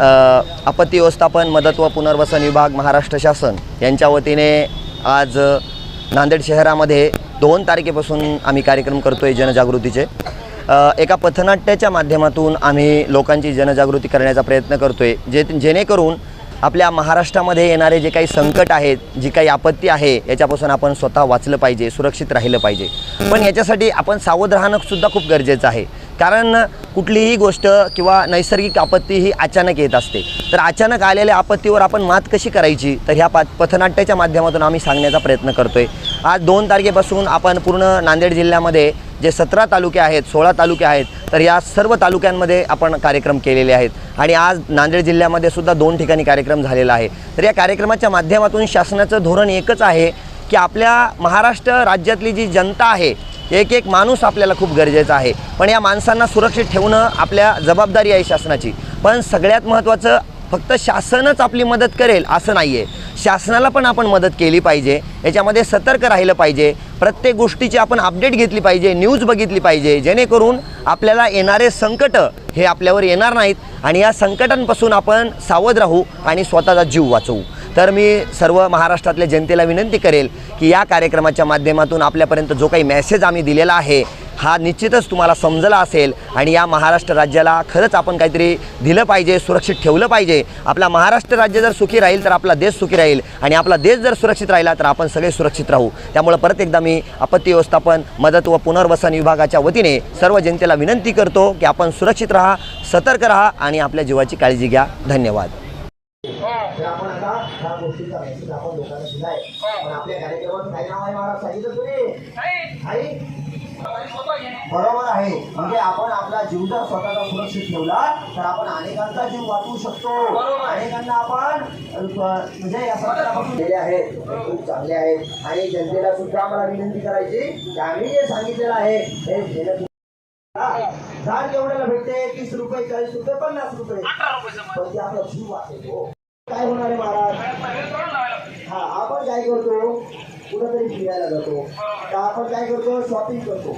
आपत्ती व्यवस्थापन मदत व पुनर्वसन विभाग महाराष्ट्र शासन यांच्या वतीने आज नांदेड शहरामध्ये 2 तारखेपासून आम्ही कार्यक्रम करतो आहे जनजागृतीचे। एका पथनाट्याच्या माध्यमातून आम्ही लोकांची जनजागृती करण्याचा प्रयत्न करतो आहे, जेणेकरून आपल्या महाराष्ट्रामध्ये येणारे जे काही संकट आहेत, जी काही आपत्ती आहे, याच्यापासून आपण स्वतः वाचलं पाहिजे, सुरक्षित राहिलं पाहिजे। पण याच्यासाठी आपण सावध राहणं सुद्धा खूप गरजेचं आहे, कारण कुठलीही गोष्ट किंवा नैसर्गिक आपत्ती ही अचानक येत असते। तर अचानक आलेल्या आपत्तीवर आपण मात कशी करायची, तर ह्या पथनाट्याच्या माध्यमातून आम्ही सांगण्याचा प्रयत्न करतोय। आज 2 तारखेपासून आपण पूर्ण नांदेड जिल्ह्यामध्ये जे 17 तालुके आहेत, 16 तालुके आहेत, तर या सर्व तालुक्यांमध्ये आपण कार्यक्रम केलेले आहेत आणि आज नांदेड जिल्ह्यामध्ये सुद्धा 2 ठिकाणी कार्यक्रम झालेला आहे। तर या कार्यक्रमाच्या माध्यमातून शासनाचं धोरण एकच आहे की आपल्या महाराष्ट्र राज्यातली जी जनता आहे, एक माणूस आपल्याला खूप गरजेचा आहे, पण या माणसांना सुरक्षित ठेवणं आपल्या जबाबदारी आहे शासनाची। पण सगळ्यात महत्त्वाचं, फक्त शासनच आपली मदत करेल असं नाही आहे, शासनाला पण आपण मदत केली पाहिजे, याच्यामध्ये सतर्क राहिलं पाहिजे, प्रत्येक गोष्टीची आपण अपडेट घेतली पाहिजे, न्यूज बघितली पाहिजे, जेणेकरून आपल्याला येणारे संकट हे आपल्यावर येणार नाहीत आणि या संकटांपासून आपण सावध राहू आणि स्वतःचा जीव वाचवू। तर मी सर्व महाराष्ट्रातल्या जनतेला विनंती करेल की या कार्यक्रमाच्या माध्यमातून आपल्यापर्यंत जो काही मेसेज आम्ही दिलेला आहे हा निश्चितच तुम्हाला समजला असेल आणि या महाराष्ट्र राज्याला खरंच आपण काहीतरी दिलं पाहिजे, सुरक्षित ठेवलं पाहिजे। आपला महाराष्ट्र राज्य जर सुखी राहील तर आपला देश सुखी राहील आणि आपला देश जर सुरक्षित राहिला तर आपण सगळे सुरक्षित राहू। त्यामुळे परत एकदा मी आपत्ती व्यवस्थापन मदत व पुनर्वसन विभागाच्या वतीने सर्व जनतेला विनंती करतो की आपण सुरक्षित राहा, सतर्क राहा आणि आपल्या जीवाची काळजी घ्या। धन्यवाद। आपण आता ह्या गोष्टीचा मेसेज आपण लोकांना दिलाय, पण आपल्या कार्यक्रमात काय नाव आहे महाराज सांगितलं तुम्ही? बरोबर आहे, म्हणजे आपण आपला जीव जर स्वतःचा सुरक्षित ठेवला तर आपण अनेकांचा जीव वाचवू शकतो, अनेकांना आपण म्हणजे या संकटापासून गेले आहेत, खूप चांगले आहेत। आणि जनतेला सुद्धा आम्हाला विनंती करायची की आम्ही जे सांगितलेलं आहे हे झाड केवढ्याला भेटते? 30 रुपये, 40 रुपये, 50 रुपये, पण ते आपला जीव वाचतो। काय होणार आहे महाराज? आपण काय करतो, कुठेतरी फिरायला जातो, तर आपण काय करतो, शॉपिंग करतो।